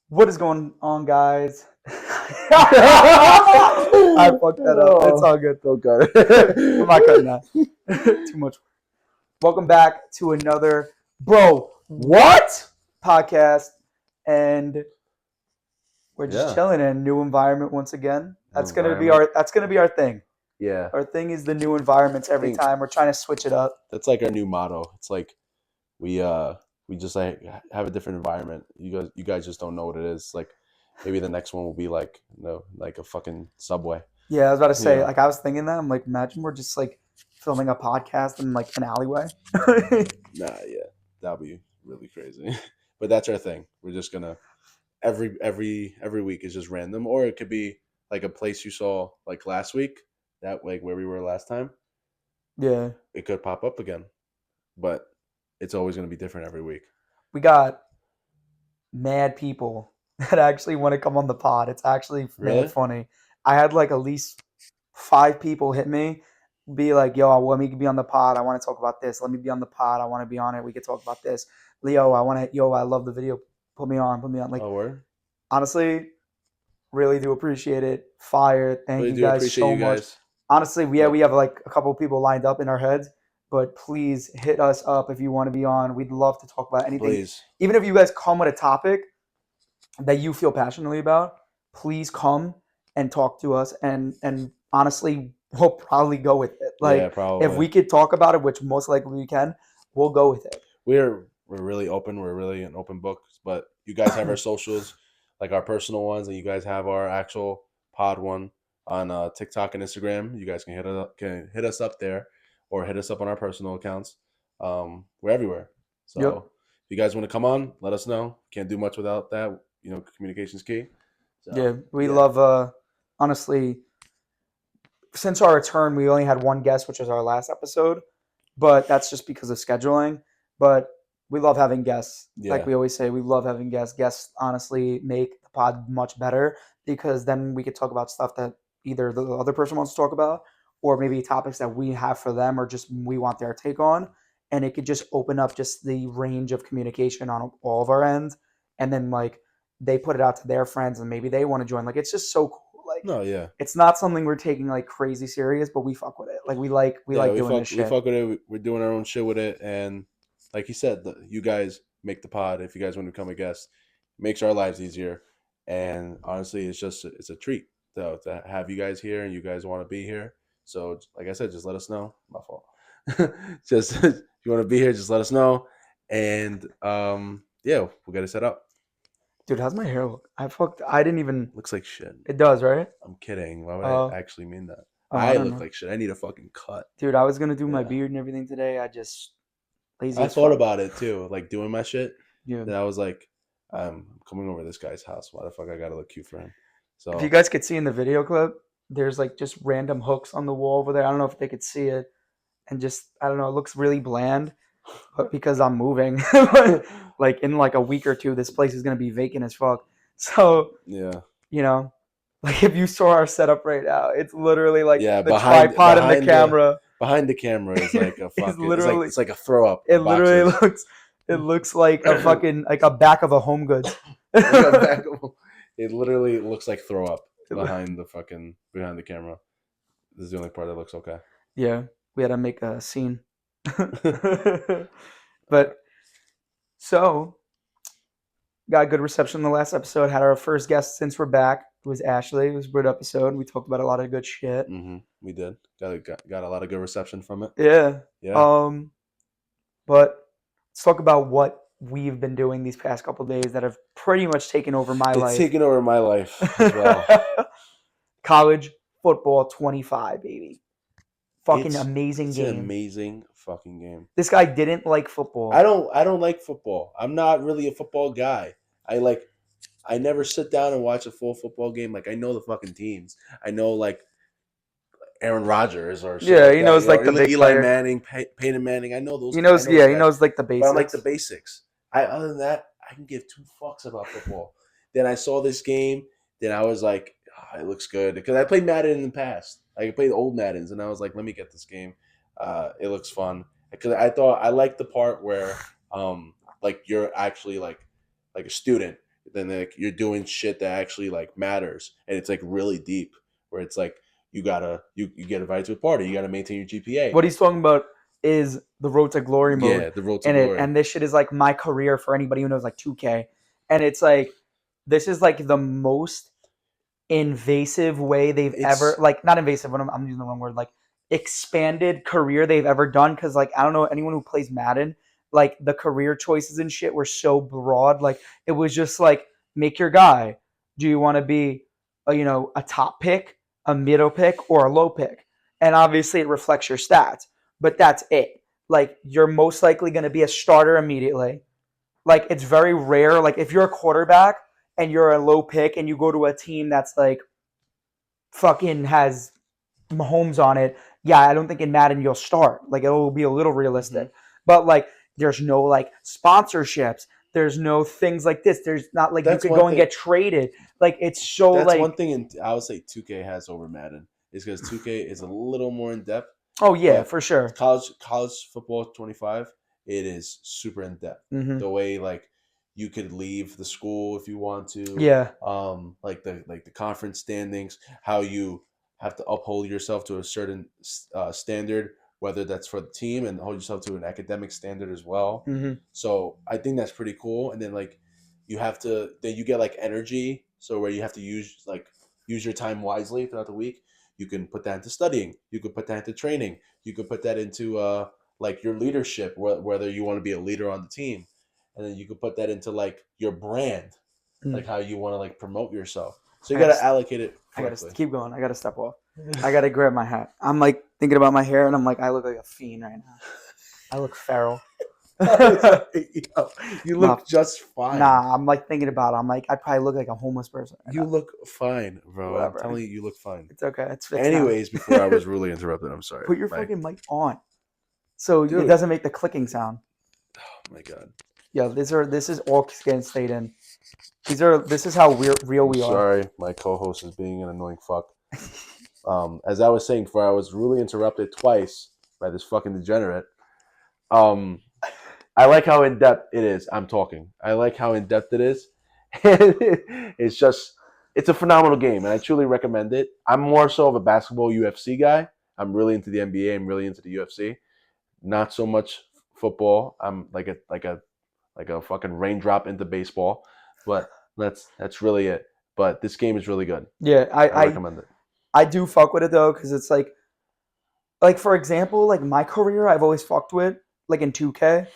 What is going on, guys? I fucked that up. It's all good. Okay. I'm not cutting that. Too much. Welcome back to another Bro What podcast, and we're just chilling in a new environment once again. That's gonna be our thing. Yeah. Our thing is the new environments every time. We're trying to switch it up. That's like our new motto. It's like we just like have a different environment. You guys just don't know what it is. Like maybe the next one will be like like a fucking Subway. Yeah, I was about to say, Yeah. like, I was thinking that. I'm like, imagine we're just like filming a podcast in like an alleyway. That'd be really crazy. But that's our thing. We're just gonna every week is just random, or it could be like a place you saw like last week, that like where we were last time. Yeah. It could pop up again, but it's always gonna be different every week. We got mad people that actually want to come on the pod. It's actually mad funny. I had like at least 5 people hit me, be like, yo, let me be on the pod. I want to talk about this. Let me be on the pod. I want to be on it. We could talk about this. Leo, I love the video. Put me on. Like, oh, word? Honestly, really do appreciate it. Fire. Thank Really you guys so much. Honestly, we have like a couple of people lined up in our heads, but please hit us up if you want to be on. We'd love to talk about anything. Please. Even if you guys come with a topic that you feel passionately about, please come and talk to us. And honestly, we'll probably go with it. Like, yeah, probably. If we could talk about it, which most likely we can, we'll go with it. We're really open. We're really an open book. But you guys have our socials, like our personal ones, and you guys have our actual pod one on TikTok and Instagram. You guys can hit us up there, or hit us up on our personal accounts. We're everywhere. So if you guys want to come on, let us know. Can't do much without that. Communication's key. So, we love. Honestly, since our return, we only had one guest, which was our last episode, but that's just because of scheduling. But we love having guests. Yeah. Like we always say, we love having guests. Guests honestly make the pod much better, because then we could talk about stuff that either the other person wants to talk about, or maybe topics that we have for them, or just we want their take on. And it could just open up just the range of communication on all of our ends. And then like they put it out to their friends and maybe they want to join. Like, it's just so cool. Like, no, yeah, it's not something we're taking like crazy serious, but we fuck with it. Like, we like doing this shit. We fuck with it. We're doing our own shit with it. And like you said, you guys make the pod. If you guys want to become a guest, it makes our lives easier. And honestly, it's a treat to have you guys here, and you guys want to be here. So like I said, just let us know. My fault. Just if you want to be here, just let us know. And we'll get it set up. Dude, how's my hair look? I didn't even. Looks like shit. It does, right? I'm kidding. Why would I actually mean that? I look like shit. I need a fucking cut. Dude, I was gonna do my beard and everything today. I just lazy. I thought about it too, like doing my shit. Yeah. And I was like, I'm coming over to this guy's house. Why the fuck I gotta look cute for him? So if you guys could see in the video clip, there's like just random hooks on the wall over there. I don't know if they could see it, and just I don't know. It looks really bland, but because I'm moving, like in like a week or two, this place is gonna be vacant as fuck. So yeah, like if you saw our setup right now, it's literally like the behind, tripod and the camera. Behind the camera is like a fucking. Literally, it's like a throw up. It literally looks like a fucking like a back of a Home Goods. It literally looks like throw up behind the camera. This is the only part that looks okay. Yeah, we had to make a scene. But so got a good reception in the last episode. Had our first guest since we're back. It was Ashley. It was a good episode. We talked about a lot of good shit. Mm-hmm. We did. Got a lot of good reception from it. Yeah. But let's talk about what we've been doing these past couple of days that have pretty much taken over my life. It's taken over my life as well. College football 25, baby. Fucking amazing game. It's an amazing fucking game. This guy didn't like football. I don't like football. I'm not really a football guy. I never sit down and watch a full football game. Like, I know the fucking teams. I know like Aaron Rodgers or he knows like the big Eli player. Manning, Peyton Manning. I know those. He knows like the basics. But I like the basics. Other than that, I can give 2 fucks about football. Then I saw this game. Then I was like, it looks good, because I played Madden in the past. I played old Maddens, and I was like, let me get this game. It looks fun, because I liked the part where like you're actually like a student. then like you're doing shit that actually like matters, and it's like really deep. Where it's like you get invited to a party, you gotta maintain your GPA. What he's talking about is the Road to Glory mode Yeah, the road to in it, glory. and this shit is like my career for anybody who knows like 2K, and it's like this is like the most invasive way they've ever It's like not invasive. I'm using the wrong word. Like expanded career they've ever done because like I don't know anyone who plays Madden. Like the career choices and shit were so broad. Like it was just like make your guy. Do you want to be a top pick, a middle pick, or a low pick? And obviously it reflects your stats, but that's it. Like you're most likely going to be a starter immediately. Like it's very rare. Like if you're a quarterback and you're a low pick and you go to a team that's like fucking has Mahomes on it, yeah, I don't think in Madden you'll start. Like it'll be a little Mhm. realistic. But like there's no like sponsorships. There's no things like this. There's not like you that's could one go and thing. get traded. Like it's so That's one like thing, and I would say 2K has over Madden is because 2K is a little more in depth, oh yeah, but for sure. college football 25, it is super in depth. Mm-hmm. The way like you could leave the school if you want to, Yeah. like the conference standings, how you have to uphold yourself to a certain standard, whether that's for the team and hold yourself to an academic standard as well. Mm-hmm. So I think that's pretty cool. And then like you have to then you get like energy, so where you have to use your time wisely throughout the week. You can put that into studying. You could put that into training. You could put that into like your leadership, whether you want to be a leader on the team, and then you could put that into like your brand, like Mm. how you want to like promote yourself. So you I got to gotta, allocate it I gotta correctly. keep going. I gotta step off. I gotta grab my hat. I'm like thinking about my hair, and I'm like, I look like a fiend right now. I look feral. Yo, you Nah, look just fine. nah. I'm like thinking about it. I'm like, I probably look like a homeless person right You now. look fine, bro. I'm Whatever. telling you, you look fine. It's okay. It's fixed now. Anyways, before I was really interrupted, I'm sorry. Put your My fucking mic on so it dude, doesn't make the clicking sound. oh my god. Yeah, this is all getting stayed in. This is how real I'm we are. sorry, my co-host is being an annoying fuck. As I was saying before, I was really interrupted twice by this fucking degenerate. Um, I like how in depth it is. I'm talking. I like how in depth it is. It's just, it's a phenomenal game, and I truly recommend it. I'm more so of a basketball UFC guy. I'm really into the NBA. I'm really into the UFC. Not so much football. I'm like a fucking raindrop into baseball, but that's really it. But this game is really good. Yeah, I recommend it. I do fuck with it though because it's like for example, like my career, I've always fucked with like in 2K,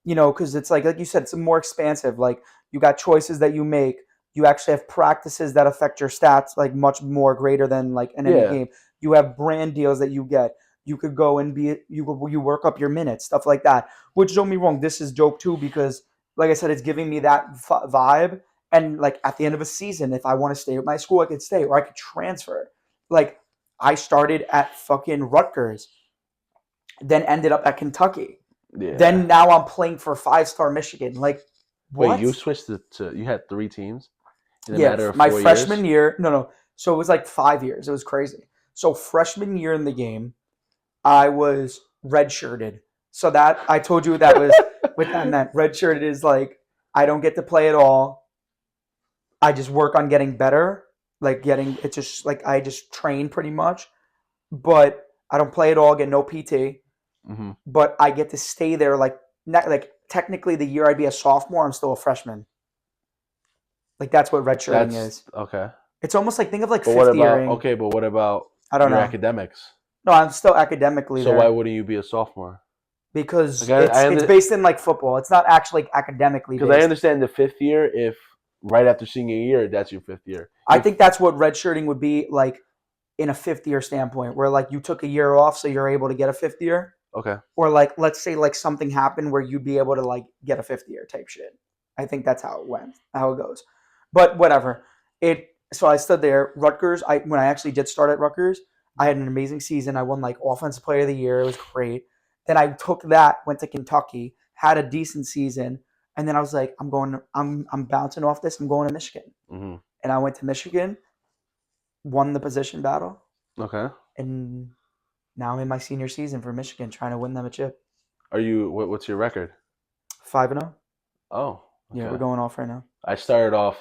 because it's like you said, it's more expansive. Like you got choices that you make. You actually have practices that affect your stats like much more greater than like in any Yeah, game. You have brand deals that you get. You could go and you work up your minutes, stuff like that. Which don't get me wrong, this is dope too because like I said, it's giving me that vibe. And like at the end of a season, if I want to stay at my school, I could stay or I could transfer. Like I started at fucking Rutgers, then ended up at Kentucky. yeah. Then now I'm playing for 5-star Michigan. Like, Wait, what? you switched to you had 3 teams in a Yeah, matter of my 4 years. freshman year, no. So it was like 5 years. It was crazy. So freshman year in the game, I was redshirted. So that I told you that was with that redshirted is like I don't get to play at all. I just work on getting better. Like getting it's just like I just train pretty much, but I don't play at all. Get no PT. Hmm. But I get to stay there like technically the year I'd be a sophomore, I'm still a freshman. Like that's what redshirting That's is. okay. It's almost like think of like But what fifth about yearing. okay? But what about I don't your know. academics? No, I'm still academically So why there wouldn't you be a sophomore? Like because I it's based in like football. It's not actually like academically because I based. understand the 5th year. If right after senior year, that's your 5th year. I think that's what redshirting would be like in a fifth year standpoint, where like you took a year off so you're able to get a fifth year, Okay. or like let's say like something happened where you'd be able to like get a fifth year type shit. I think that's how it went, how it goes. But whatever. So I stood there. Rutgers. When I actually did start at Rutgers, I had an amazing season. I won like offensive player of the year. It was great. Then I took that, went to Kentucky, had a decent season, and then I was like, I'm bouncing off this. I'm going to Michigan, Hmm. and I went to Michigan, won the position battle, Okay. and now I'm in my senior season for Michigan, trying to win them a chip. Are you? What's your record? 5-0. Oh, Yeah, we're Okay. going off right now. I started off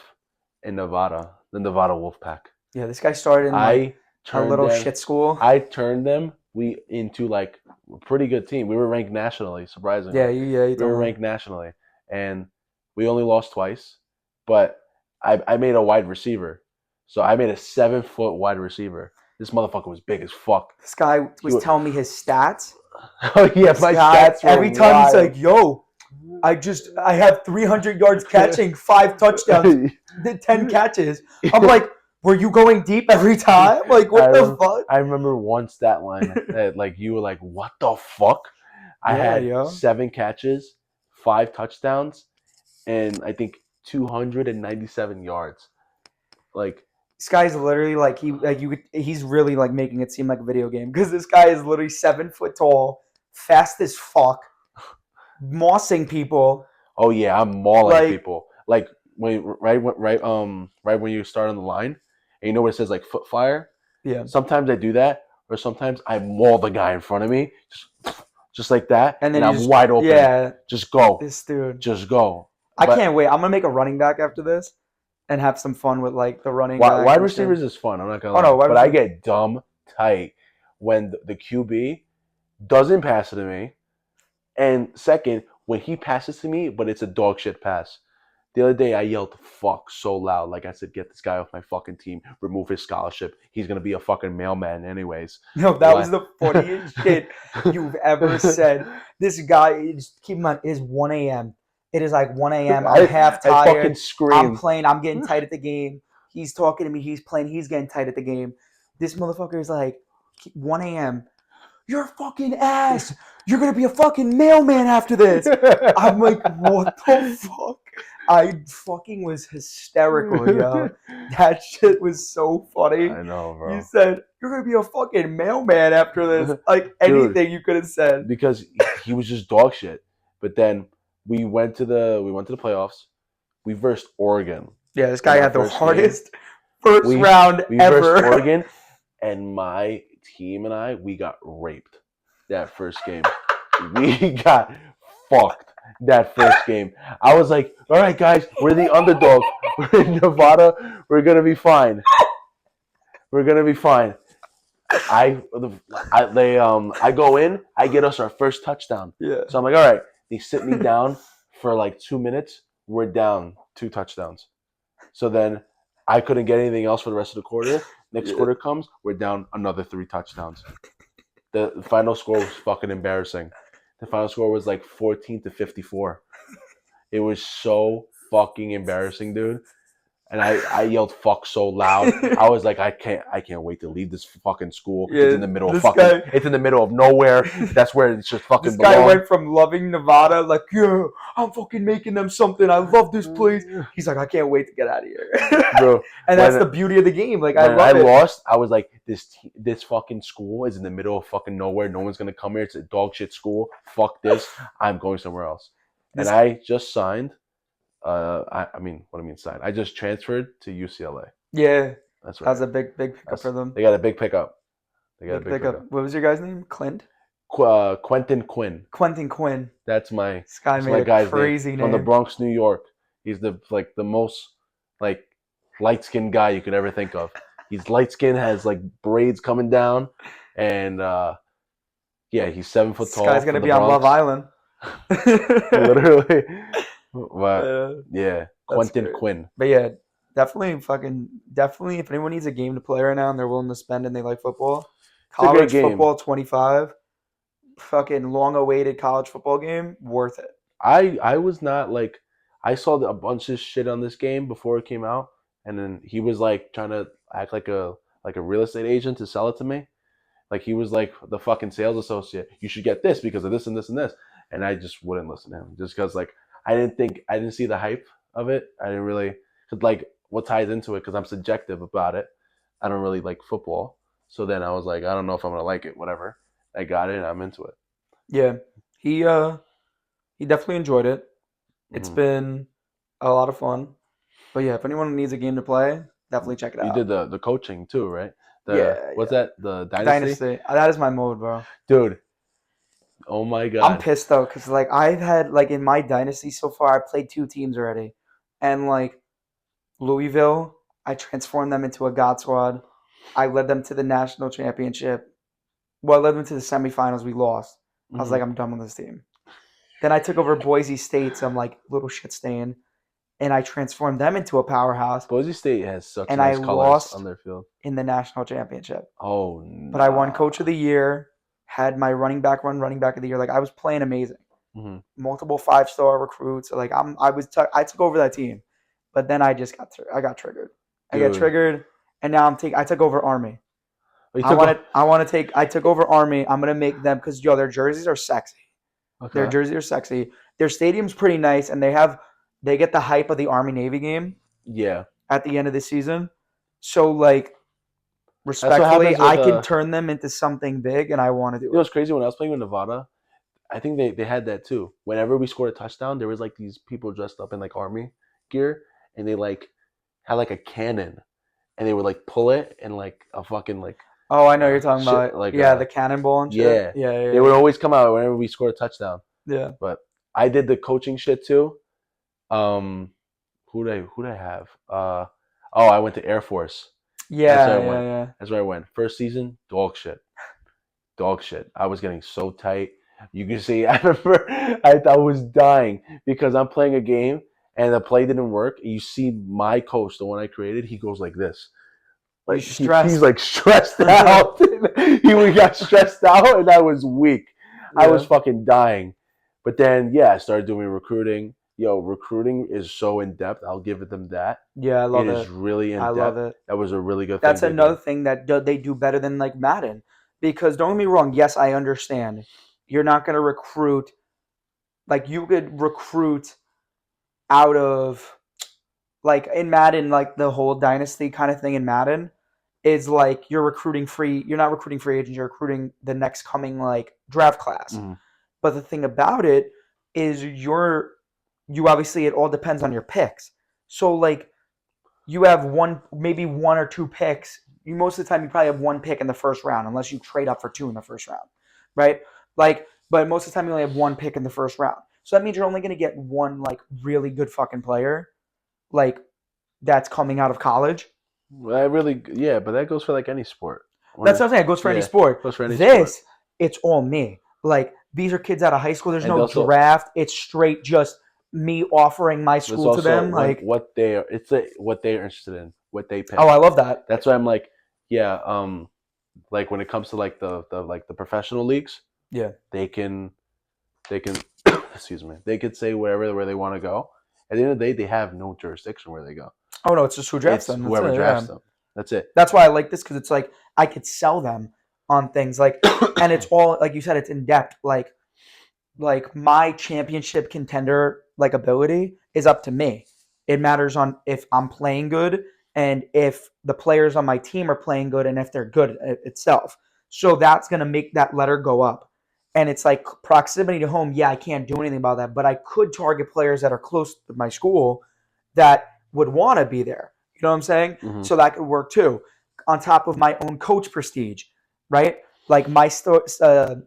in Nevada, the Nevada Wolfpack. Yeah, this guy started in like I a turned little them. shit school. I turned them. We into like a pretty good team. We were ranked nationally, surprisingly. You We were told me. ranked nationally, and we only lost twice. But I made a wide receiver, so I made a 7-foot wide receiver. This motherfucker was big as fuck. This guy He was was, telling me his stats. oh yeah, This my guy, stats were every time he's like, wild. "Yo, I have 300 yards catching, 5 touchdowns, did 10 catches." I'm like, "Were you going deep every time? Like, what the fuck?" I remember one stat line that like you were like, "What the fuck?" I Yeah, had yo. 7 catches, 5 touchdowns, and I think 297 yards. Like This guy's literally like he's really like making it seem like a video game because this guy is literally 7 foot tall, fast as fuck, mossing people. oh yeah, I'm mauling Like, people. Like right when you start on the line, and you know where it says like foot fire. yeah. Sometimes I do that, or sometimes I maul the guy in front of me, just like that, And then and you I'm just wide open. yeah, Just go, this dude. just go. I But can't wait. I'm gonna make a running back after this and have some fun with like the running back wide and shit. receivers is fun. I'm not gonna Oh no, lie, wide but I receiver. get dumb tight when the QB doesn't pass it to me, and second when he passes to me, but it's a dog shit pass. The other day I yelled "fuck" so loud, like I said, "Get this guy off my fucking team! Remove his scholarship. He's gonna be a fucking mailman anyways." No, that was What? the funniest shit you've ever said. This guy is keep in mind it is 1 a.m. It is like 1 a.m. I'm half I fucking tired. I'm screamed. playing. I'm getting tight at the game. He's talking to me. He's playing. He's getting tight at the game. This motherfucker is like 1 a.m. You're a fucking ass. You're gonna be a fucking mailman after this. I'm like, what the fuck? I fucking was hysterical, yo. That shit was so funny. I know, You bro. said you're gonna be a fucking mailman after this. Like Dude, anything you could have said. because he was just dog shit. But then we went to the playoffs. We versed Oregon Yeah, this in guy our had the first game. hardest first We round we ever. versed Oregon, and my team and we got raped that first game. We got fucked that first game. I was like, all right, guys, we're the underdog. We're in Nevada. We're gonna be fine. We're gonna be fine. I go in. I get us our first touchdown. Yeah. So I'm like, all right. They sit me down for like 2 minutes. We're down 2 touchdowns. So then I couldn't get anything else for the rest of the quarter. Next quarter comes, we're down another 3 touchdowns. The final score was fucking embarrassing. The final score was like 14-54. It was so fucking embarrassing, dude. And I yelled "fuck" so loud. I was like, I can't wait to leave this fucking school. Yeah, it's in the middle of guy, it's in the middle of nowhere. That's where it just fucking this guy belongs. went from loving Nevada, like, yeah, I'm fucking making them something. I love this place. He's like, I can't wait to get out of here. Bro, and that's the beauty of the game. Like, I when love I it. lost, I was like, this fucking school is in the middle of fucking nowhere. No one's gonna come here. It's a dog shit school. Fuck this. I'm going somewhere else. And I just signed. I mean, what do I mean signed? I just transferred to UCLA. Yeah, that's right. That's a big pickup for them. They got a big pickup. They got big pickup. What was your guy's name? Clint. Quentin Quinn. Quentin Quinn. That's my. This guy that's made my a guy's crazy name. From the Bronx, New York. He's the most like light skinned guy you could ever think of. He's light skinned, has like braids coming down, and yeah, he's 7 foot tall. This guy's gonna be on Love Island. Literally. But yeah, Quentin Quinn. But yeah, definitely if anyone needs a game to play right now and they're willing to spend and they like football, college football 25, fucking long awaited college football game, worth it. I was not like, I saw a bunch of shit on this game before it came out, and then he was like trying to act like a real estate agent to sell it to me. Like he was like the fucking sales associate. You should get this because of this and this and this. And I just wouldn't listen to him just because like I didn't see the hype of it. I didn't really, cause like what ties into it, because I'm subjective about it. I don't really like football. So then I was like, I don't know if I'm gonna like it. Whatever. I got it and I'm into it. Yeah, he definitely enjoyed it. It's been a lot of fun. But yeah, if anyone needs a game to play, definitely check it out. You did the coaching too, right? Yeah. What's that? The Dynasty? That is my mode, bro. Dude, Oh my I'm god. pissed though, because like I've had like in my dynasty so far, I played 2 teams already, and like Louisville, I transformed them into a God Squad. I led them to the national championship. Well, I led them to the semifinals. We lost. I was Hmm. like, I'm done with this team. Then I took over Boise State, some like little shit stain, and I transformed them into a powerhouse. Boise State has such And I nice colors on lost their field. in the national championship. Oh But I won Coach of nah. the Year. Had my running back of the year. Like I was playing amazing. Hmm. Multiple 5-star recruits. So, like I took over that team, but then I just I got triggered. I got Dude. triggered, and now I took over Army. Oh, you took off. I took over Army. I'm gonna make them because their jerseys are sexy. Their Okay. jerseys are sexy. Their stadium's pretty nice, and they get the hype of the Army Navy game Yeah. at the end of the season. So like That's what respectfully, happens with I can turn them into something big, and I want to do you know it. what's crazy when I was playing with Nevada, I think they had that too. Whenever we scored a touchdown, there was like these people dressed up in like army gear and they like had like a cannon and they would like pull it and like a fucking like Oh, I know you're talking shit about. like Yeah, the cannonball and shit. yeah. Yeah, They yeah, would yeah. always come out whenever we scored a touchdown. Yeah. But I did the coaching shit too. Um who did I have? Oh, I went to Air Force. That's where Yeah, I yeah, went. yeah. That's where I went. First season, dog shit. Dog shit. I was getting so tight. You can see, I remember I was dying because I'm playing a game and the play didn't work. You see my coach, the one I created, he goes like this. You Like he's stressed. like stressed out. He got stressed out and I was weak. I was Yeah. fucking dying. But then yeah, I started doing recruiting. Yo, recruiting is so in depth. I'll give them that. Yeah, I It love is it. really in I love depth. it. That was a really good thing That's to another do. thing that they do better than like Madden. Because don't get me wrong, yes, I understand. You're not going to recruit like you could recruit out of like in Madden, like the whole dynasty kind of thing in Madden is like you're not recruiting free agents, you're recruiting the next coming like draft class. Mm-hmm. But the thing about it is you obviously it all depends on your picks. So like you have maybe 1 or 2 picks. You most of the time you probably have 1 pick in the first round, unless you trade up for 2 in the first round, right? Like, but most of the time you only have 1 pick in the first round. So that means you're only going to get one like really good fucking player, like that's coming out of college. Well, I really, yeah, but that goes for like any sport. That's what I'm saying. It goes for any Yeah, sport. goes for any sport. This, it's all me. Like these are kids out of high school. There's And no also, draft. It's straight just me offering my it's school to also them. Like, what they are. It's what they're interested in, what they oh, pick. I love that. That's why I'm like, yeah, like when it comes to like the like the professional leagues, Yeah. they can excuse me, they could say where they want to go. At the end of the day, they have no jurisdiction where they go. Oh no, it's just who drafts It's them. That's whoever it. Yeah. drafts them. That's it. That's why I like this because it's like I could sell them on things like, and it's all like you said, it's in depth. Like my championship contender like ability is up to me. It matters on if I'm playing good and if the players on my team are playing good and if they're good itself. So that's gonna make that letter go up. And it's like proximity to home. Yeah, I can't do anything about that, but I could target players that are close to my school that would want to be there. You know what I'm saying? Hmm. So that could work too. On top of my own coach prestige, right? Like my season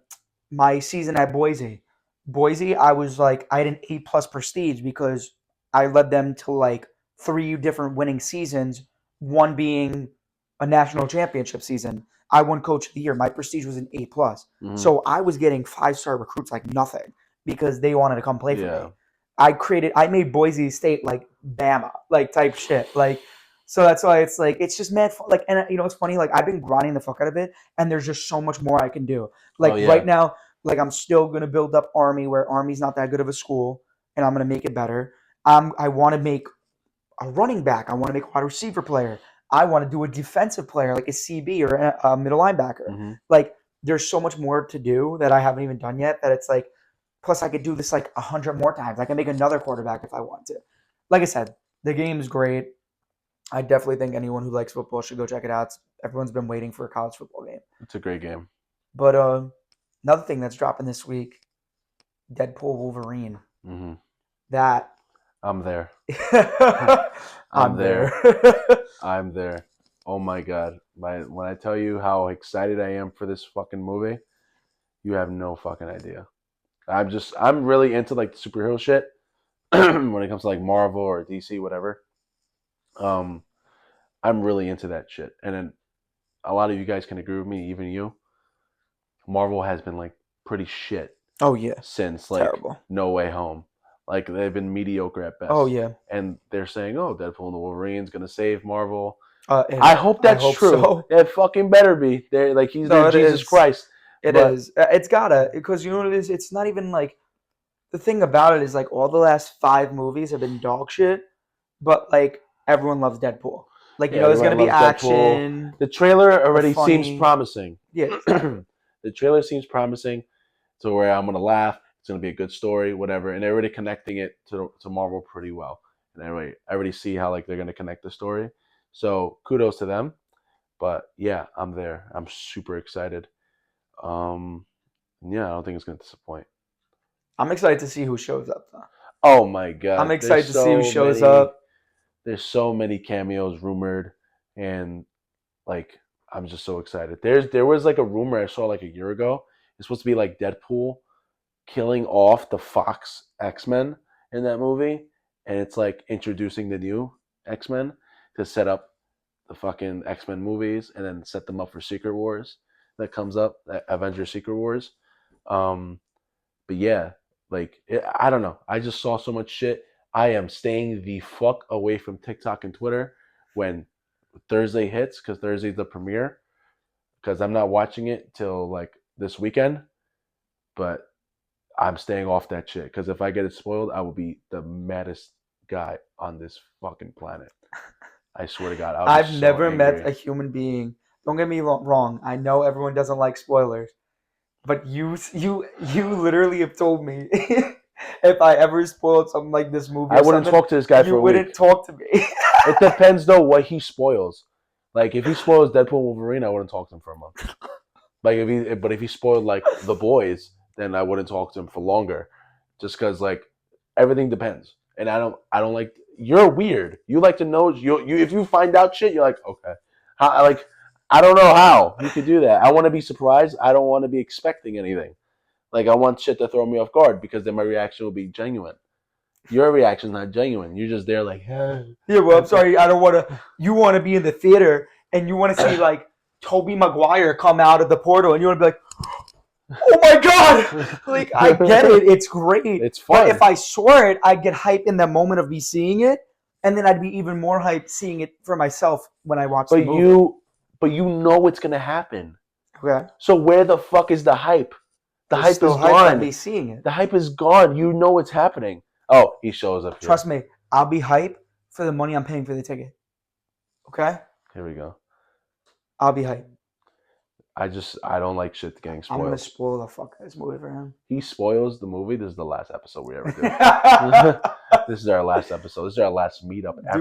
at Boise, I was like I had an A+ prestige because I led them to like 3 different winning seasons, one being a national championship season. I won Coach of the Year. My prestige was an A+. Hmm. So I was getting 5-star recruits like nothing because they wanted to come play for Yeah. me. I made Boise State like Bama, like type shit. Like, so that's why it's like, it's just mad fun. Like, and you know, it's funny, like I've been grinding the fuck out of it and there's just so much more I can do. Oh Like right yeah. now, like I'm still going to build up Army where Army's not that good of a school and I'm going to make it better. I want to make a running back. I want to make a wide receiver player. I want to do a defensive player like a CB or a middle linebacker. Hmm. Like there's so much more to do that I haven't even done yet that it's like, plus I could do this like 100 more times. I can make another quarterback if I want to. Like I said, the game's great. I definitely think anyone who likes football should go check it out. Everyone's been waiting for a college football game. It's a great game. But another thing that's dropping this week, Deadpool Wolverine. Hmm. That I'm there. I'm I'm there. there. I'm there. Oh my god. When I tell you how excited I am for this fucking movie, you have no fucking idea. I'm really into like the superhero shit when it comes to like Marvel or DC, whatever. Um, I'm really into that shit, and then a lot of you guys can agree with me, even you. Marvel has been like pretty shit Oh yeah, since like terrible. No Way Home. Like they've been mediocre at Oh best, yeah. and they're saying, "Oh, Deadpool and the Wolverine's gonna save Marvel." And I hope I that's hope true. so. It fucking better be. They're like he's their No, it Jesus is. Christ. It But is. It's gotta because you know what it is. It's not even like the thing about it is like all the last 5 movies have been dog shit, but like everyone loves Deadpool. Like you yeah, know, there's everybody gonna be loves Deadpool. action, The trailer the already seems funny. promising. Yeah, exactly. The trailer seems promising to where I'm gonna laugh. It's gonna be a good story, whatever. And they're already connecting it to Marvel pretty well. And I already see how like they're gonna connect the story. So kudos to them. But yeah, I'm there. I'm super excited. Um, yeah, I don't think it's gonna disappoint. I'm excited to see who shows up though. Oh my I'm god, excited to see who shows up. there's so many cameos rumored, and like I'm just so excited. There was like a rumor I saw like a year ago. It's supposed to be like Deadpool killing off the Fox X Men in that movie, and it's like introducing the new X Men to set up the fucking X Men movies, and then set them up for Secret Wars that comes up, Avengers Secret Wars. Um, but yeah, like I don't know. I just saw so much shit. I am staying the fuck away from TikTok and Twitter when Thursday hits because Thursday's the premiere. Because I'm not watching it till like this weekend, but I'm staying off that shit. Because if I get it spoiled, I will be the maddest guy on this fucking planet. I swear to God, I'll be I've so never met angry. a human being. Don't get me wrong. I know everyone doesn't like spoilers, but you literally have told me if I ever spoiled something like this movie I or wouldn't something, talk to this guy you for a week. wouldn't talk to me. It depends though what he spoils. Like if he spoils Deadpool and Wolverine, I wouldn't talk to him for a month. Like if he spoiled like the boys, then I wouldn't talk to him for longer, just because like everything depends. And I don't like you're weird. You like to know you if you find out shit, you're like okay, how, like I don't know how you could do that. I want to be surprised. I don't want to be expecting anything. Like I want shit to throw me off guard because then my reaction will be genuine. Your reaction's not genuine. You're just there like, hey, Yeah, well, I'm sorry. I don't want to. You want to be in the theater and you want to see like Toby Maguire come out of the portal, and you want to be like, "Oh my god!" Like I get it. It's great, it's but if fun. I saw it, I'd get hyped in the moment of me seeing it, and then I'd be even more hyped seeing it for myself when I watch the But movie. you know what's gonna happen. Okay, So where the fuck is the hype? The there's hype is still hype by gone. me seeing it. The hype is gone. You know what's happening. Oh, he shows up here. Trust me, I'll be hyped for the money I'm paying for the ticket. Okay, Here we go. I'll be hyped. I don't like shit getting I'm gonna spoiled. spoil the fuck out of this movie for him. He spoils the movie. This is the last episode we ever do. This is our last episode. This is our last meetup ever.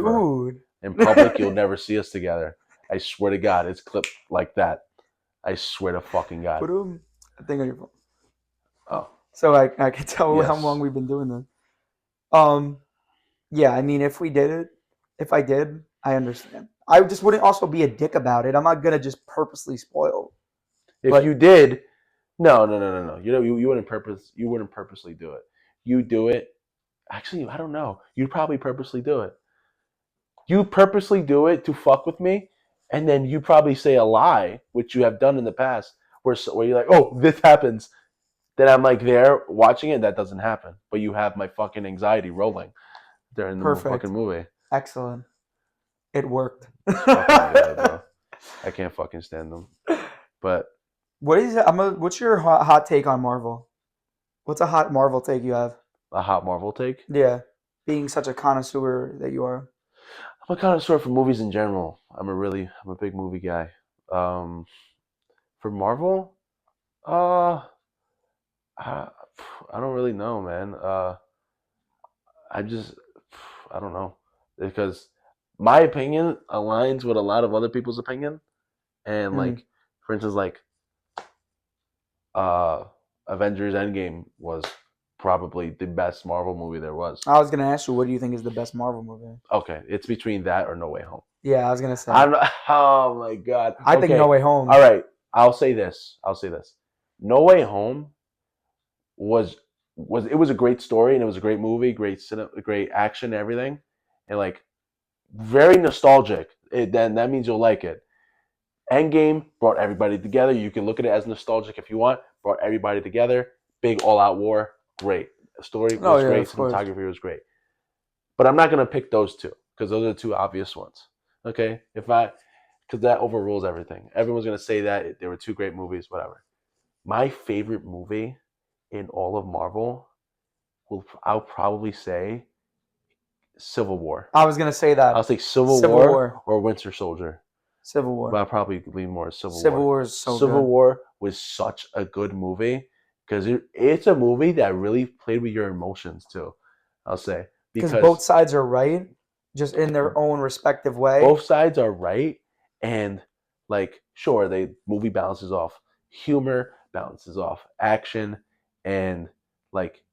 Dude. In public, you'll never see us together. I swear to God, it's clipped like that. I swear to fucking God. Put a thing on your phone. Oh, So I can tell how long yes. we've been doing this. Um, yeah, I mean, if I did, I understand. I just wouldn't also be a dick about it. I'm not gonna just purposely spoil. If But you did, no. You wouldn't purposely do it. You do it. Actually, I don't know. You'd probably purposely do it. You purposely do it to fuck with me, and then you probably say a lie, which you have done in the past, where you're like, "Oh, this happens." Then I'm like there watching it. That doesn't happen, but you have my fucking anxiety rolling during the fucking perfect, movie. excellent. It worked. This fucking guy, bro. I can't fucking stand them. But What's your hot take on Marvel? What's a hot Marvel take you have? a hot Marvel take. Yeah, being such a connoisseur that you are. I'm a connoisseur for movies in general. I'm a big movie guy. Um, for Marvel, uh, I, I don't really know, man. I just, I don't know, because my opinion aligns with a lot of other people's opinion, and Mm. like, for instance, like, uh, Avengers Endgame was probably the best Marvel movie there was. I was gonna ask you, what do you think is the best Marvel movie? Okay, it's between that or No Way Home. Yeah, I was gonna say. I'm not, oh my god. I think No Okay, Way Home. all right. I'll say this. No Way Home was was a great story and it was a great movie, great action, and everything, and like very nostalgic. Then that means you'll like it. Endgame brought everybody together. You can look at it as nostalgic if you want. Brought everybody together. Big all-out war. Great. The story Oh was yeah, great. of course. Cinematography was great. But I'm not gonna pick those two because those are the two obvious ones. Okay, because that overrules everything. Everyone's gonna say that there were two great movies, whatever. My favorite movie in all of Marvel, I'll probably say Civil War. I was gonna say that. I'll say Civil Civil War War. or Winter Soldier. Civil But War. I'll probably lean more Civil Civil War. War is so Civil good. War was such a good movie because it's a movie that really played with your emotions too. I'll say Because both because sides are right, just in their own respective way. both sides are right, and like sure, the movie balances off humor, balances off action, and like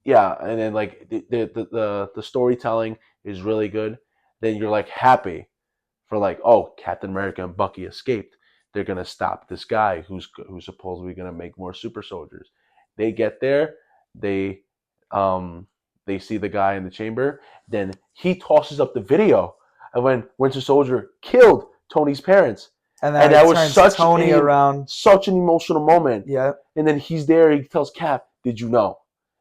yeah, and then like the storytelling is really good. Then you're like happy for like, oh, Captain America and Bucky escaped. They're gonna stop this guy who's supposedly gonna make more super soldiers. They get there, they um they see the guy in the chamber. Then he tosses up the video of when Winter Soldier killed Tony's parents, And and then that he was turns Tony around. such an emotional moment. Yeah. And then he's there. He tells Cap, "Did you know?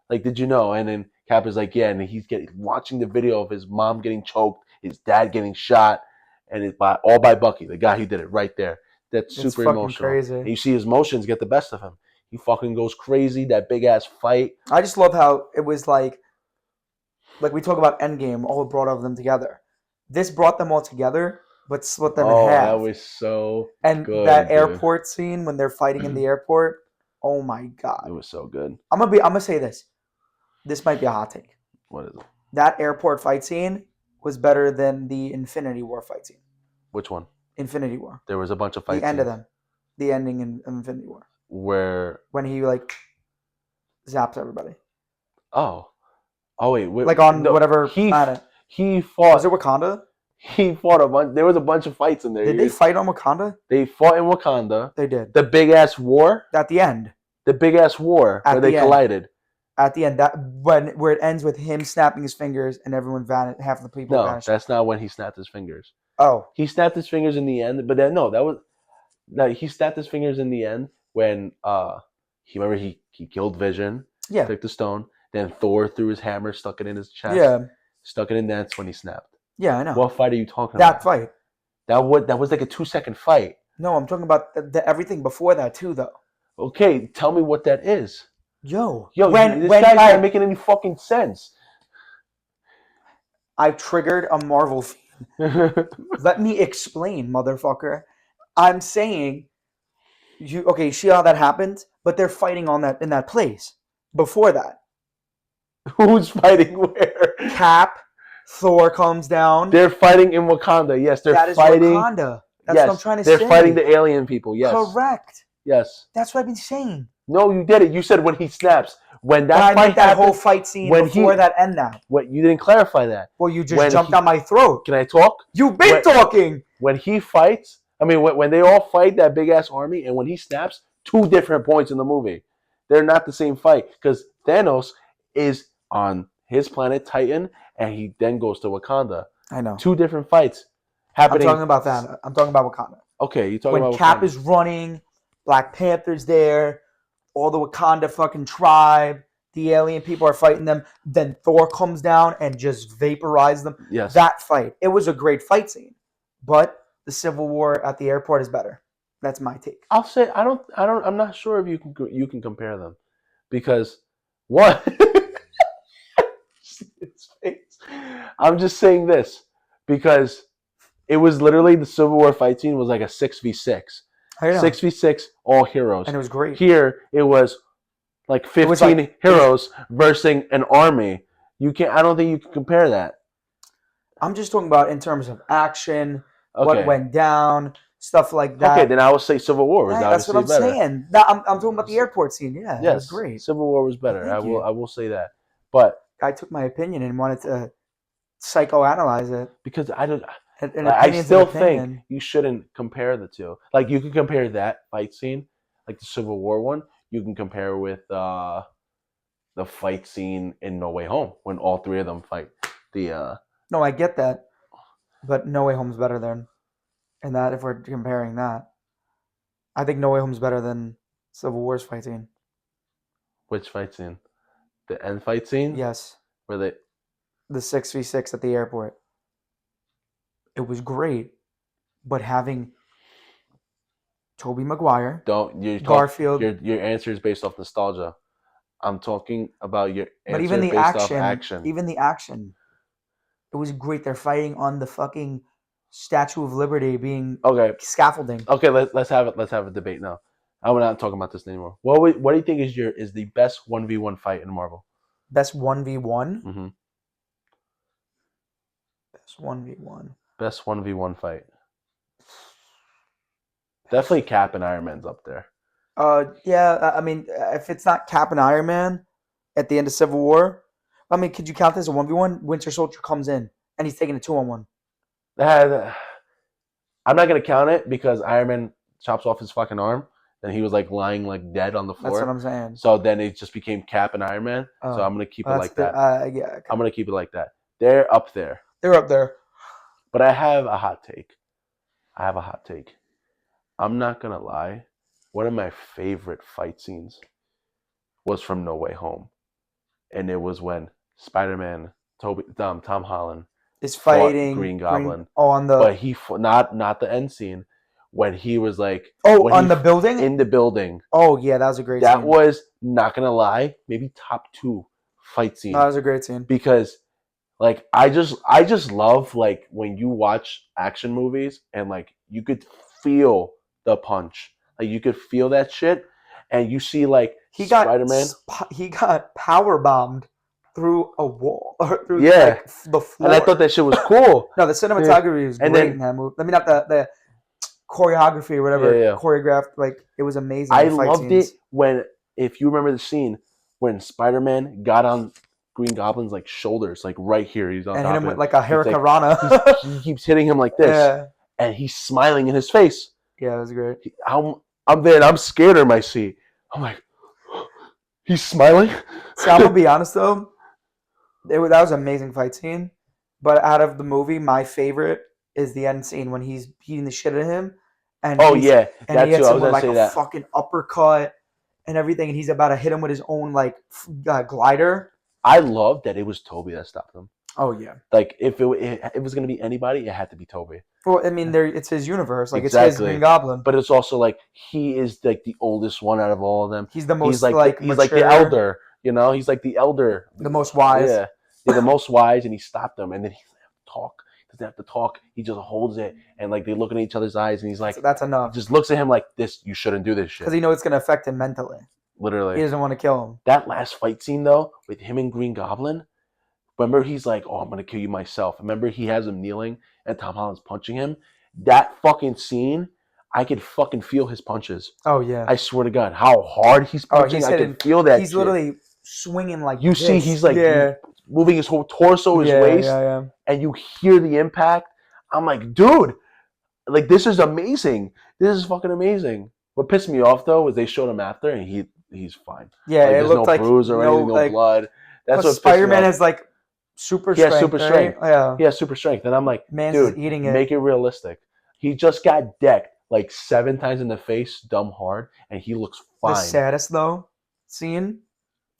Like, did you know?" And then Cap is like, "Yeah." And he's watching the video of his mom getting choked, his dad getting shot, and it's all by Bucky, the guy who did it right there. That's It's super fucking emotional. crazy. And you see his emotions get the best of him. He fucking goes crazy. That big ass fight. I just love how it was like we talk about Endgame, all brought all of them together. This brought them all together, but split them in half. That was so and good, that dude. airport scene when they're fighting in the airport, oh my god. It was so good. I'm gonna say this. This might be a hot take. What is it? That airport fight scene was better than the Infinity War fight scene. Which one? Infinity War. There was a bunch of fight The end scenes. of them. The ending in Infinity War. When he like zaps everybody. Oh wait. Like on whatever planet. He fought. Was it Wakanda? He fought a bunch. There was a bunch of fights in there. Did they fight on Wakanda? They fought in Wakanda. They did. The big ass war. At the end. The big ass war where they collided. At the end, where it ends with him snapping his fingers and everyone half of the people vanished. No, that's not when he snapped his fingers. Oh, he snapped his fingers in the end, but then he snapped his fingers in the end when he killed Vision. Yeah. Took the stone. Then Thor threw his hammer, stuck it in his chest. Yeah. Stuck it in. That's when he snapped. Yeah, I know. What fight are you talking about? That fight. That was like a 2-second fight. No, I'm talking about everything before that too, though. Okay, tell me what that is. Yo, this guy's not making any fucking sense. I've triggered a Marvel fan. Let me explain, motherfucker. I'm saying, you see how that happened? But they're fighting in that place. Before that. Who's fighting where? Cap, Thor comes down. They're fighting in Wakanda. Yes, they're fighting. That is Wakanda. That's what I'm trying to say. They're fighting the alien people. Yes. Correct. Yes. That's what I've been saying. No, you did it. You said when he snaps. When that fight that whole fight scene before that end now. What you didn't clarify that. Well, you just jumped down my throat. Can I talk? You've been talking. When he fights, when they all fight that big ass army, and when he snaps, 2 different points in the movie. They're not the same fight because Thanos is on his planet Titan, and he then goes to Wakanda. I know. 2 different fights happening. I'm talking about that. I'm talking about Wakanda. Okay, you talking about when Cap is running, Black Panther's there, all the Wakanda fucking tribe, the alien people are fighting them. Then Thor comes down and just vaporizes them. Yes. That fight. It was a great fight scene, but the Civil War at the airport is better. That's my take. I'll say I'm not sure if you can compare them because what I'm just saying this because it was literally the Civil War fight scene was like a 6v6. 6v6 all heroes. And it was great. Here it was like 15 heroes versus an army. I don't think you can compare that. I'm just talking about in terms of action, what went down, stuff like that. Okay, then I would say Civil War was obviously better. That's what I'm saying. I'm talking about the airport scene. Yeah, yes, it was great. Civil War was better. I will say that. But I took my opinion and wanted to psychoanalyze it because I still think you shouldn't compare the two. Like you can compare that fight scene, like the Civil War one. You can compare with the fight scene in No Way Home when all three of them fight. No, I get that, but No Way Home's better than, and that if we're comparing that, I think No Way Home's better than Civil War's fight scene. Which fight scene? The end fight scene? Yes, Where they the 6v6 at the airport. It was great, but having Tobey Maguire, Garfield, your answer is based off nostalgia. I'm talking about your but answer based off action. even the action, it was great. They're fighting on the fucking Statue of Liberty being Okay. scaffolding. Okay, let's have a debate now. I'm not talking about this anymore. What do you think is the best 1v1 fight in Marvel? Best 1v1? Mm-hmm. Best 1v1. Best 1v1 fight. Definitely Cap and Iron Man's up there. Yeah, I mean, if it's not Cap and Iron Man at the end of Civil War, I mean, could you count this as a 1v1? Winter Soldier comes in and he's taking a 2-on-1. I'm not gonna count it because Iron Man chops off his fucking arm, and he was like lying like dead on the floor. That's what I'm saying. So then it just became Cap and Iron Man. So I'm gonna keep it like that. Yeah, okay. I'm gonna keep it like that. They're up there. They're up there. But I have a hot take. I'm not gonna lie. One of my favorite fight scenes was from No Way Home, and it was when Spider-Man, Tom Holland, is fighting Green Goblin. On the, but he not the end scene when he was like the building, in the building. Oh yeah, that was a great. That scene. Was not gonna lie, maybe top 2 fight scene. That was a great scene because like I just love like when you watch action movies and like you could feel the punch, like you could feel that shit, and you see like Spider-Man. He got power bombed through a wall or through like, the floor. And I thought that shit was cool. No, the cinematography was great in that movie. I mean, not the choreography or whatever choreographed. Like it was amazing. I loved it when, if you remember the scene when Spider-Man got on Green Goblin's like shoulders, like right here, he's on and top hit him of with like a hurricanrana. He keeps hitting him like this, and he's smiling in his face. Yeah, it was great. I'm there, and I'm scared in my seat. I'm like, he's smiling. See, I'm gonna be honest though, that was an amazing fight scene. But out of the movie, my favorite is the end scene when he's beating the shit out of him. And he hits him with like a fucking uppercut and everything, and he's about to hit him with his own like glider. I love that it was Tobey that stopped him. Oh yeah. Like if it was gonna be anybody, it had to be Tobey. Well, I mean, it's his universe. Like exactly. It's his Green Goblin. But it's also like he is like the oldest one out of all of them. He's the most he's like the elder. You know, he's like the elder, the most wise. Yeah, the most wise, and he stopped them, and then he doesn't have to talk. He just holds it, and like they look in each other's eyes, and he's like, "That's enough." Just looks at him like this. You shouldn't do this shit because he knows it's gonna affect him mentally. Literally, he doesn't want to kill him. That last fight scene though, with him and Green Goblin. Remember, he's like, "Oh, I'm gonna kill you myself." Remember, he has him kneeling, and Tom Holland's punching him. That fucking scene, I could fucking feel his punches. Oh yeah, I swear to God, how hard he's punching. I can feel that. He's literally swinging like you this. See, he's like moving his whole torso, his waist, and you hear the impact. I'm like, dude, like this is amazing. This is fucking amazing. What pissed me off though is they showed him after, and he's fine. Yeah, like, it looked like bruise or anything, no blood. That's what Spider-Man has like super strength. Super strength. Yeah, he has super strength, and I'm like, dude, eating it. Make it realistic. He just got decked like 7 times in the face, dumb hard, and he looks fine. The saddest though scene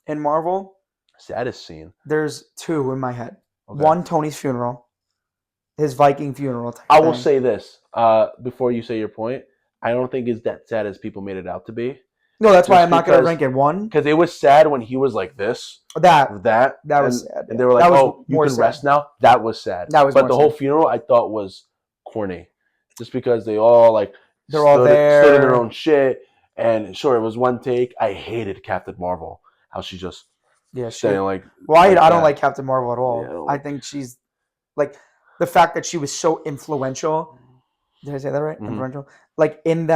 in Marvel. Saddest scene. There's 2 in my head. Okay. One, Tony's funeral, his Viking funeral. I will say this before you say your point. I don't think it's that sad as people made it out to be. No, that's why I'm not going to rank it 1. Because it was sad when he was like this. That was sad. And they were like, "Oh, you can rest now." That was sad. But the whole funeral I thought was corny, just because they all like all there, stood in their own shit. And sure, it was one take. I hated Captain Marvel. How she just saying like. Well, I don't like Captain Marvel at all. Yeah, I think she's like the fact that she was so influential. Did I say that right? Mm-hmm. Influential. Like in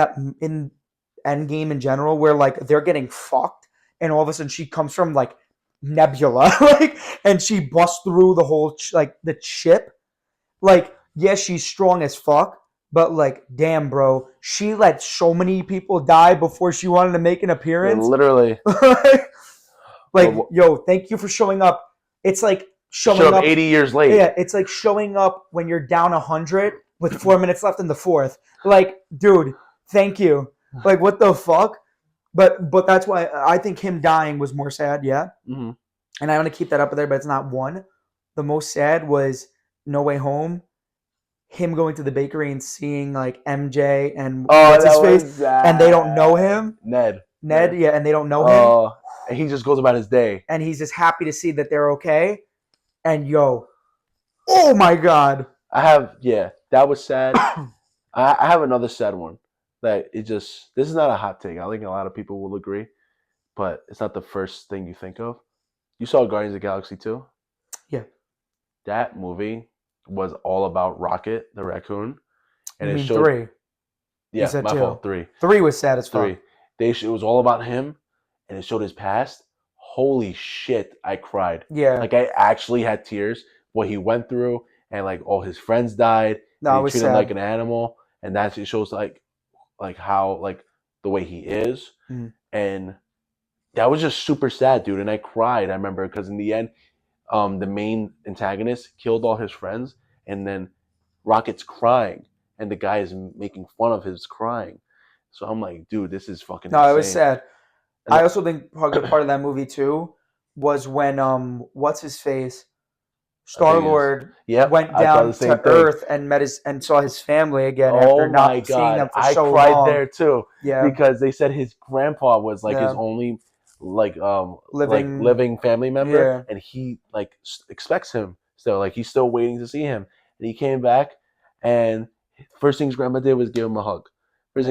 Endgame in general, where like they're getting fucked, and all of a sudden she comes from like Nebula, like, and she busts through the whole the ship. Like, yes, she's strong as fuck, but like, damn, bro, she let so many people die before she wanted to make an appearance. Yeah, literally. Like, yo, thank you for showing up. It's like showing Showed up up 80 years late. Yeah, it's like showing up when you're down 100 with 4 minutes left in the fourth. Like, dude, thank you. Like, what the fuck? But that's why I think him dying was more sad, yeah. Mm-hmm. And I want to keep that up there, but it's not one. The most sad was No Way Home. Him going to the bakery and seeing like MJ and what's his face, and they don't know him. Ned, yeah, and they don't know him. And he just goes about his day, and he's just happy to see that they're okay. And yo, oh my god, that was sad. I have another sad one that this is not a hot take. I think a lot of people will agree, but it's not the first thing you think of. You saw Guardians of the Galaxy 2? Yeah. That movie was all about Rocket, the raccoon. And it showed 3. Yeah, my fault. 3. 3 was sad as fuck. 3. It was all about him, and it showed his past. Holy shit, I cried. Yeah. Like, I actually had tears. What he went through, and like all his friends died. No, and it was treated sad. him like an animal, and it shows like how like the way he is, and that was just super sad, dude. And I cried. I remember because in the end, the main antagonist killed all his friends, and then Rocket's crying, and the guy is making fun of his crying. So I'm like, dude, this is fucking. No, insane. It was sad. I also think part of that movie too was when what's his face, Star-Lord went down to Earth and saw his family again after not seeing them for so long. I cried there too. Yeah, because they said his grandpa was like his only living family member, and he like expects him still. Like he's still waiting to see him, and he came back, and first thing his grandma did was give him a hug. He's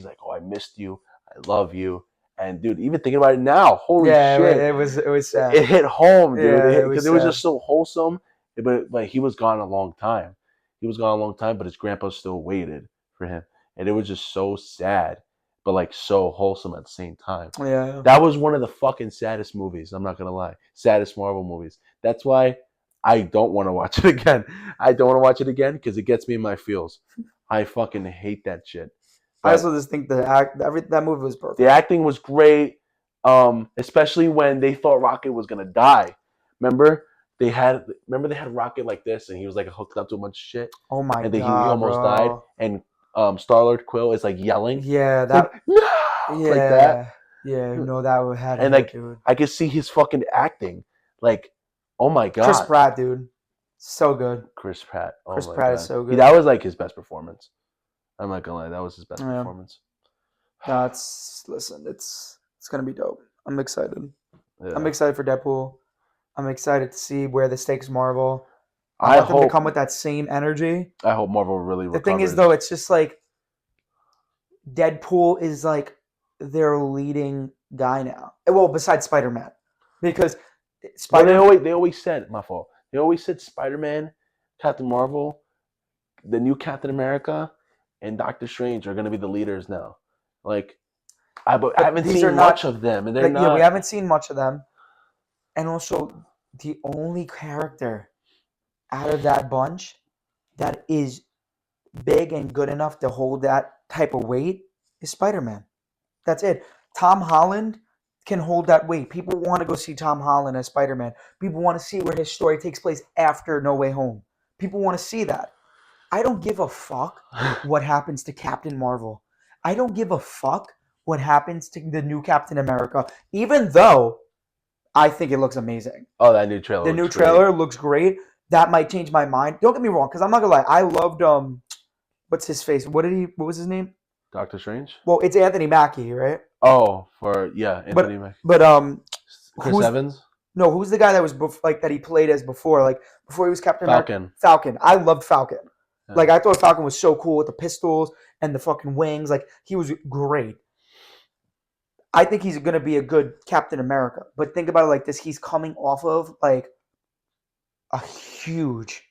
like, "Oh, I missed you. I love you." And dude, even thinking about it now, holy shit! It was sad. It hit home, dude. Yeah, because it was just so wholesome. But he was gone a long time. But his grandpa still waited for him, and it was just so sad, but like so wholesome at the same time. Yeah, that was one of the fucking saddest movies. I'm not gonna lie, saddest Marvel movies. That's why I don't want to watch it again. I don't want to watch it again because it gets me in my feels. I fucking hate that shit. But I also just think that movie was perfect. The acting was great, especially when they thought Rocket was gonna die. Remember they had Rocket like this, and he was like hooked up to a bunch of shit. Oh my god! And then he almost died, and Star-Lord Quill is like yelling. Yeah, that. Like, no! Yeah, like that. Yeah, no, that would have. And like, dude. I could see his fucking acting. Like, oh my god, Chris Pratt, dude, so good. Chris Pratt. Oh Chris my Pratt god. is so good. That was like his best performance. I'm not gonna lie, that was his best performance. No, it's gonna be dope. I'm excited. Yeah. I'm excited for Deadpool. I'm excited to see where this takes Marvel. I want them to come with that same energy. I hope Marvel really recovers. The thing is, though, it's just like Deadpool is like their leading guy now. Well, besides Spider-Man, because they always said, my fault. They always said Spider-Man, Captain Marvel, the new Captain America, and Doctor Strange are going to be the leaders now. Like, I haven't seen much of them, and they're not. Yeah, we haven't seen much of them. And also, the only character out of that bunch that is big and good enough to hold that type of weight is Spider-Man. That's it. Tom Holland can hold that weight. People want to go see Tom Holland as Spider-Man. People want to see where his story takes place after No Way Home. People want to see that. I don't give a fuck what happens to Captain Marvel. I don't give a fuck what happens to the new Captain America, even though I think it looks amazing. Oh, that new trailer. The new trailer looks great. That might change my mind. Don't get me wrong, because I'm not gonna lie. I loved what's his face? What was his name? Doctor Strange. Well, it's Anthony Mackie, right? Oh, Anthony Mackie. But Chris Evans. No, who's the guy that was that he played as before? Like before he was Captain America? Falcon. I loved Falcon. Yeah. Like I thought Falcon was so cool with the pistols and the fucking wings. Like he was great. I think he's going to be a good Captain America. But think about it like this. He's coming off of like a huge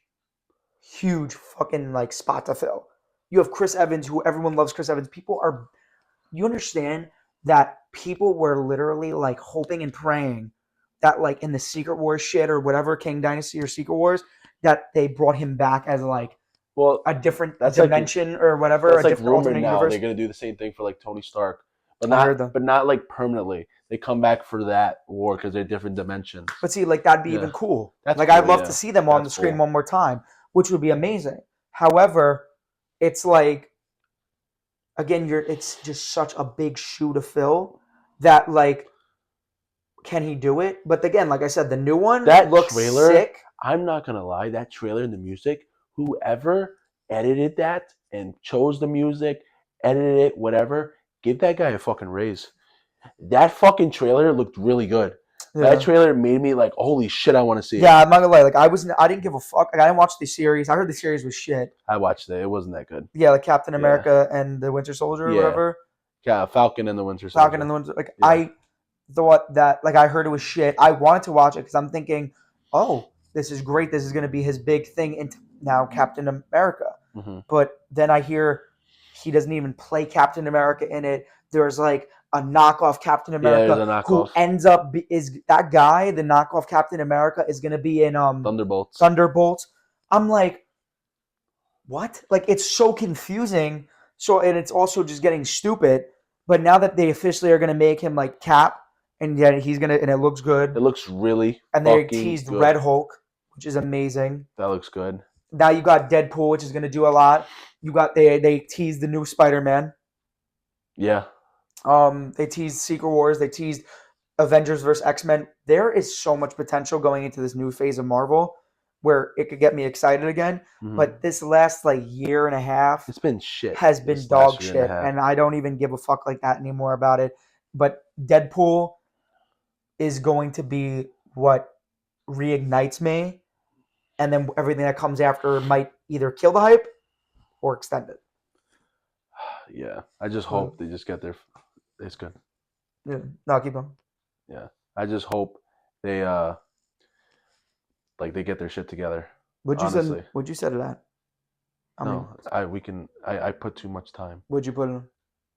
fucking like spot to fill. You have Chris Evans, who everyone loves Chris Evans. You understand that people were literally like hoping and praying that like in the Secret Wars shit or whatever, King Dynasty or Secret Wars, that they brought him back as like a different dimension or whatever. That's a different alternate universe. They're going to do the same thing for like Tony Stark. but I heard them. not like permanently. They come back for that war because they're different dimensions. But see, like that'd be Yeah. even cool. That's like cool, I'd love yeah. to see them on That's the screen cool. one more time, which would be amazing. However, it's like again, it's just such a big shoe to fill that like can he do it? But again, like I said, the new one That looks trailer, sick. I'm not gonna lie, that trailer and the music, whoever edited that and chose the music, edited it, whatever, give that guy a fucking raise. That fucking trailer looked really good. Yeah. That trailer made me like, holy shit, I want to see it. Yeah, I'm not gonna lie. Like I didn't give a fuck. Like, I didn't watch the series. I heard the series was shit. I watched it. It wasn't that good. Yeah, like Captain America and the Winter Soldier or whatever. Yeah, Falcon and the Winter Soldier. Falcon and the Winter. Like I thought that like I heard it was shit. I wanted to watch it because I'm thinking, oh, this is great. This is gonna be his big thing into now Captain America. Mm-hmm. But then I hear he doesn't even play Captain America in it. There's like a knockoff Captain America who ends up is that guy. The knockoff Captain America is gonna be in Thunderbolts. I'm like, what? Like it's so confusing. So and it's also just getting stupid. But now that they officially are gonna make him like Cap, and yeah, he's gonna and it looks good. It looks really. And they teased good. Red Hulk, which is amazing. That looks good. Now you got Deadpool, which is gonna do a lot. You got they teased the new Spider-Man. Yeah. They teased Secret Wars. They teased Avengers vs. X-Men. There is so much potential going into this new phase of Marvel where it could get me excited again. Mm-hmm. But this last like year and a half, it's been shit. Has been dog shit, and I don't even give a fuck like that anymore about it. But Deadpool is going to be what reignites me, and then everything that comes after might either kill the hype or extend it. Yeah, I just hope they just get their. It's good. Yeah, no, keep on. Yeah, I just hope they like they get their shit together. What'd you say to that? I put too much time. What'd you put in?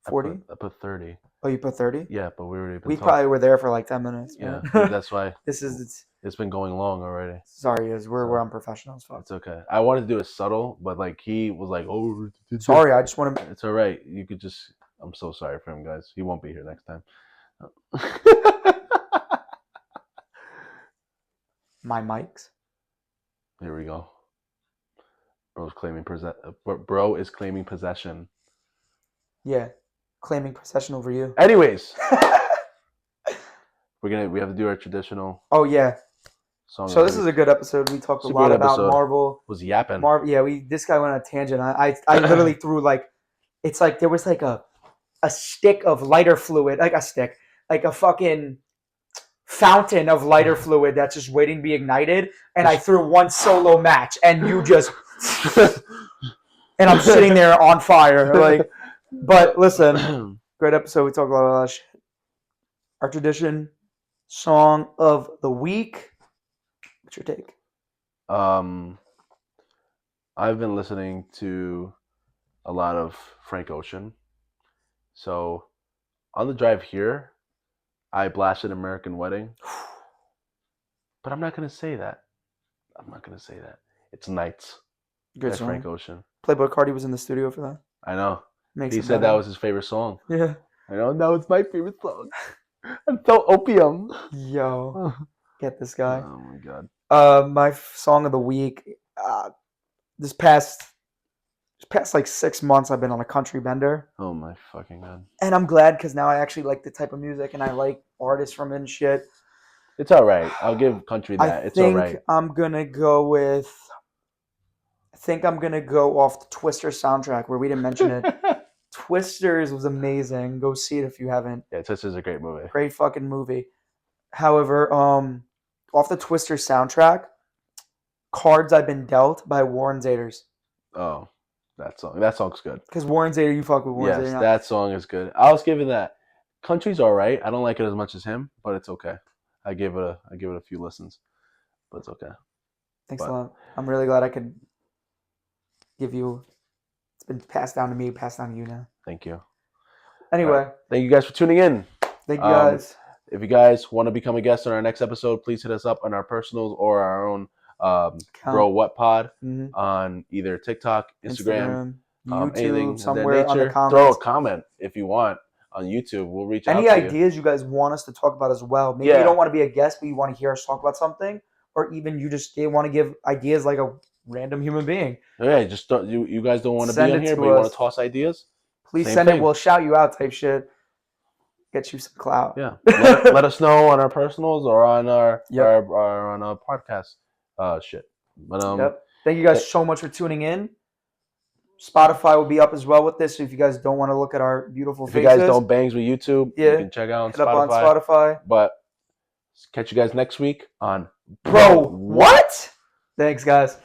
40? I put 30. Oh, you put 30? Yeah, but we probably were there for like 10 minutes. Yeah, that's why. It's been going long already. Sorry, we're unprofessionals. Fuck. It's okay. I wanted to do it subtle, but like he was like, "Oh, sorry, I just want to." It's all right. You could just. I'm so sorry for him, guys. He won't be here next time. My mics. Here we go. Bro is claiming possession. Yeah, claiming possession over you. Anyways, we have to do our traditional. Oh yeah. So this is a good episode. We talked a lot about Marvel. Was yapping. This guy went on a tangent. I literally threw like, it's like there was like a stick of lighter fluid, like a fucking fountain of lighter fluid that's just waiting to be ignited, and I threw one solo match, and you just, and I'm sitting there on fire, like. But listen, great episode. We talk about a lot of shit. Our tradition, song of the week. What's your take? I've been listening to a lot of Frank Ocean. So on the drive here, I blasted American Wedding. But I'm not going to say that. It's Nights. Good song. Frank Ocean. Playboi Carti was in the studio for that. I know. He said that was his favorite song. Yeah. I know. That was my favorite song. I felt opium. Yo. Get this guy. Oh, my God. My song of the week, this past like 6 months, I've been on a country bender. Oh, my fucking God. And I'm glad because now I actually like the type of music and I like artists from it and shit. It's all right. I'll give country that. It's all right. I'm going to go off the Twister soundtrack where we didn't mention it. Twisters was amazing. Go see it if you haven't. Yeah, Twister's a great movie. Great fucking movie. However, off the Twister soundtrack, Cards I've Been Dealt by Warren Zeders. Oh, that song's good. Because Warren Zader, you fuck with Warren Zader. Yes, that song is good. I was giving that. Country's all right. I don't like it as much as him, but it's okay. I give it a few listens, but it's okay. Thanks a lot. I'm really glad I could give you. It's been passed down to me, passed down to you now. Thank you. Anyway, right. Thank you guys for tuning in. Thank you guys. If you guys want to become a guest on our next episode, please hit us up on our personals or our own Browhat Pod on either TikTok, Instagram, YouTube, anything somewhere on the comments. Throw a comment if you want. on YouTube, we'll reach Any out to you. ideas you guys want us to talk about as well? Maybe you don't want to be a guest, but you want to hear us talk about something, or even you just want to give ideas like a random human being. Yeah, just don't, you guys don't want to be Send on it here, to but you want us. to toss ideas. Please Same send it. thing. We'll shout you out type shit. Get you some clout. Yeah, let us know on our personals or on our Yep. our on our podcast shit. But Yep. Thank you guys so much for tuning in. Spotify will be up as well with this, so if you guys don't want to look at our beautiful if you faces, guys don't bangs with YouTube, you yeah, can check out on hit up on Spotify. Spotify. But catch you guys next week on Bro, what? Thanks, guys.